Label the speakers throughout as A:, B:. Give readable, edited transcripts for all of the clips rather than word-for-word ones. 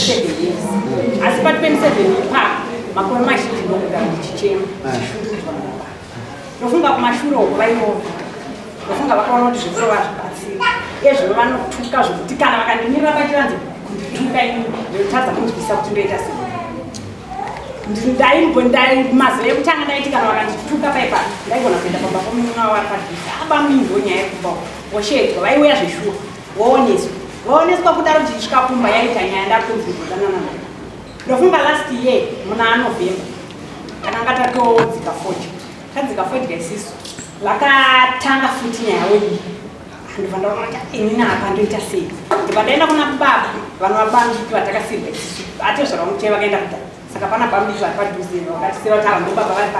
A: 27 years. As part 27 park, makore mashiti ndokuda ndichichema. Ndofunga kumashuro vaino. Ndofunga vakaona kuti zvikoro vazvibatsira. Ezvo vanotuka zvokuti kana vakandimira pachivanze kundituka ini ndotadza kunzwisa kuti ndoita sei. Ndaimbondai mazuva ekutanga ndaiti kana vakandituka paipa ndaigona kuenda pamba pomunwa wapadhuza abamingo nyaya yekuba woshedzwa vaiuya zveshuwa waoneswa kudaro kuti chikakumba yaita nyaya ndakunzwidzanana ndofunga last year muna November takanga tatodzika 40 tadzika 40 isisu vakatanga futi nyaya weyi ndibva ndaona kuti inini apa ndoita sei ndibva ndaenda kuna baba vanovabangiki vatakasirwa isisu atezvara muchai vakaenda kudai saka pana bambiki vari padhuze vakatiseva kuti ava ndobaba vari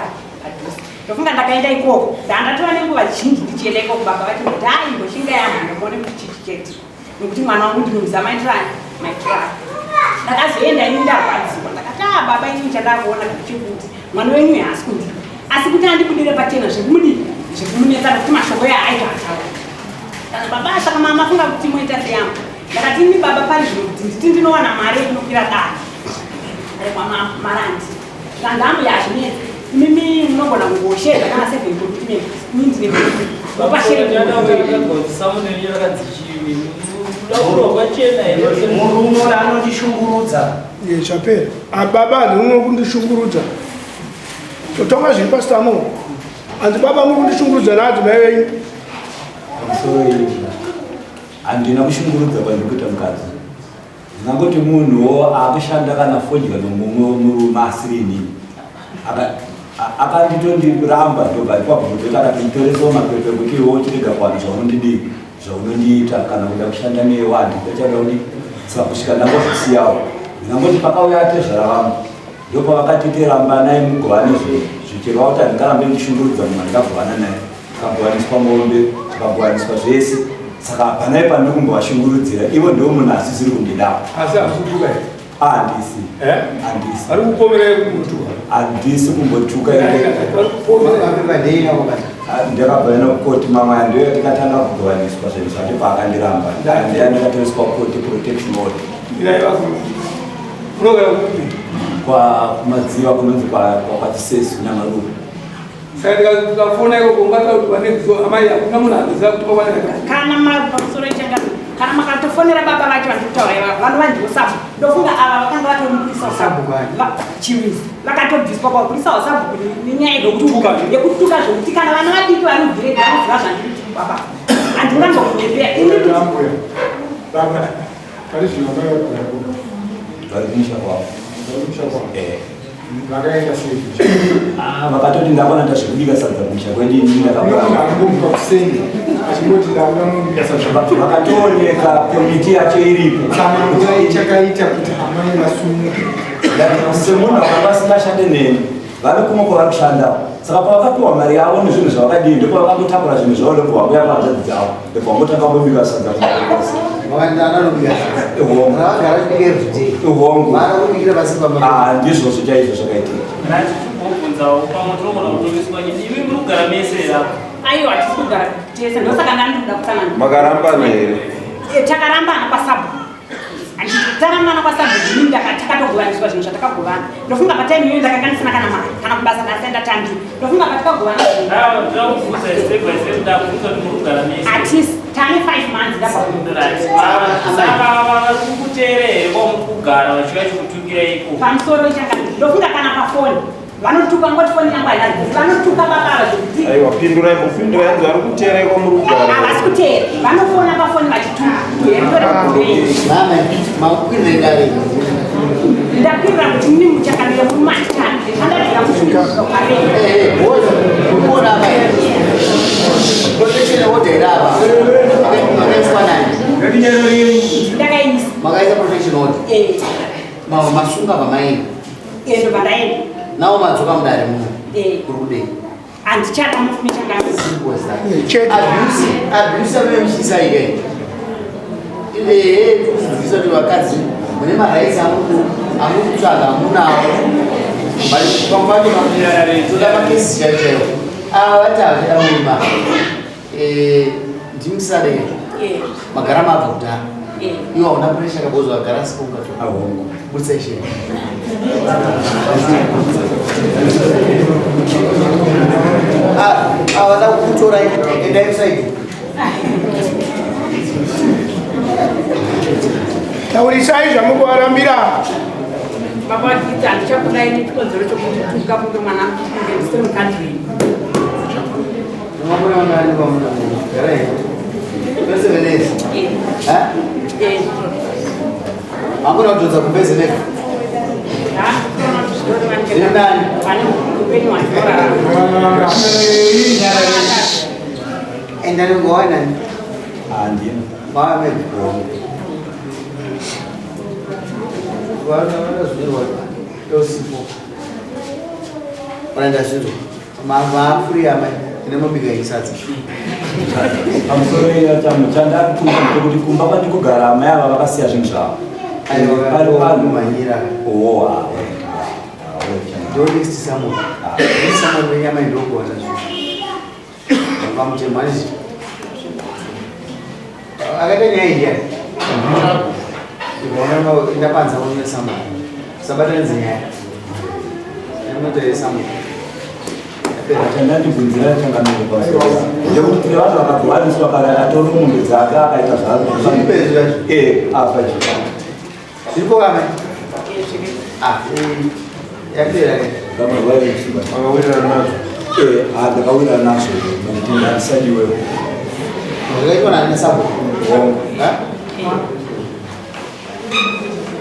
A: padhuze ndofunga ndakaenda ikoko ndandatova nenguva zhinji ndichienda ikoko baba vati dai mboshinga yamhanga muone kuti chichi chete nokuti mwana wangu ndinozamaitirani maitirani ndakazoenda ini ndarwadziwa ndakati baba inini chandakuona chekuti mwana wenyu haasi kundiva asi kuti andibudire pachena zvekumunetsa nokuti mashoko yaaita ataura kana baba saka mama funga kuti moita seyambo ndakati ini baba pari zvino kuti nditi ndinowana mari inokwira dani kwa marandi ndambo yazvinetsa mimi munogona kungoshedza kana 7 kuti mimi ndine
B: murume anondishungurudza
C: chapera ababa ndimwe kundishungurudza totonga zviri pasitamo andi baba muri kundishungurudza nati mai wenyu
B: handina kushungurudza kwandikuita mukadzi ndingangoti munhu akushanda kana fodya nomumwe murume asirini akanditondiramba ndobvaipabvute kana tonditoresawo mapepe kuti iwo chirega kwana zvaunondiita kana kuda kushanda newe handipechada kuti saka kusvika ndangozvisiyawo ndingangoti pakauya atezvara vangu ndopavakatite rambanai mugovane zvichirwa kuti handingarambe ndishungurudza munhu andingagovana naye tikagovaniswa mombe tikagovaniswa zvese saka panai pandiri kumbovashungurudzira ivo ndiwo munhu asisiri kundidawo handisi handisi kumbotuka ndakabva ena kukoti mamwe andiyo yatikatanga kugovaniswa zvinhu zvati paakandiramba ndandikatoiswa koti protection order kumadziva kunonzi kwatisesi kunamarume
A: kana makatofonera baba vacho vanditaura vanhu vandiwosabu ndofunga ava vakanga vatomupurisa wasabu chiwisi vakatobviswa kwapurisa wasabu nenyaya yekutuka zvokuti kana vana vadiki vanobhireka vanoziva zvandiri baba handingambokunepea
B: vakatoti ndakona ndazvekubika sadza kumisha kwendini vakatooneka komiti yacho iripo semunhu akanga asingashande neni vari kumwe kwavari kushanda saka pavakapiwa mari yavo nezvinhu zvavakadii ndopavakangotakura zvinhu zvavo ndopavakuya panzvadzi dzavo ndopavangotanga kumbika sadza ndizvo zvichaizvo zvakaitika
A: aiwa hatisi kugara tese ndosaka ndandoda kutsanana
D: makarambana here
A: takarambana kwasabu tarambana kwasabu ini takatogovaniswa zvinhu zvatakagovana ndofunga patime iyoyo ndakakanisana kana mari kana kubasa ndasaenda tambi ndofunga patakagovana hatisi tane 5 months pamusoro ichanga ndofunga kana pafoni vanotuka ngoti foni yangu haina vanotuka babava zvokuti
D: aiwa pindura imbopindura yanzi vari kuteereka murugara
A: havasi kuteera vanofona pafoni vachitundapirira kuti muni muchakamira muri matikani andadira ndakaisa vandaenda
E: nawo madzoka mudare muno kurudei
A: handichada mufumi
E: changaabhusa vemishisa ike kudzidzisa kuti vakadzi mune maraisi amukutsvaga amunawo pambacho toda makesi chaichaiwo ava vati havida muma ndimusade magara mabva kudhara iwe hauna puresha kabozo wagara sikungato
B: ahongo
E: budisa isheni avada kukutora endai kusaidi
C: taurisai zvamukuvarambira
A: baba vachiti handichakudai nechikonzero chokutuka kunge mwana ndisiri mukandiri
E: angona kudonza kubezeneka endani ngowanani
B: andina
E: maamedi yosipo unaenda zviro maafuri ama ine mabika isadza
B: pamusoro chandakuita kuti kumba kwandikugara amai ava vakasiya zvinhu zvavo
E: manyira next someone wenyama indogona pamutemanizi akaita nyaya indiani ndapanza uno sama sabatanidze nyaya nemotoyesamu
B: chandandibvunzira changamire pamusoro ndekuti kune vanhu vakagwaniswa kana atori mombe dzake akaita zvaaapa
E: zviripo kame yapera
D: akawirana nazvo
B: ndakawirana nazvo nokuti ndandisadiwewo
E: zvakaitwa nesabo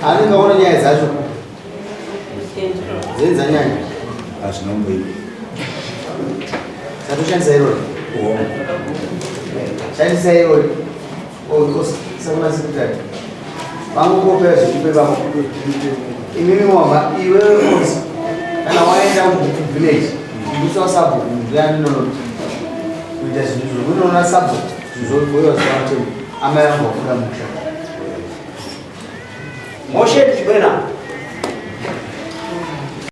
E: anengaona nyaya dzacho dzenzanyanya
B: hazvinomboita
E: satoshandisa irori shandisa irori sakuna sikutati vangokopera zvitupe vavo imimi mwama iwewe mosi kana waenda kuvillage usawa sabo ndianinono kuita zvinhu zvokunoona sabo zvizogoiwa zvavatemu amai vangu vakuda musha
F: Moshe Chibena.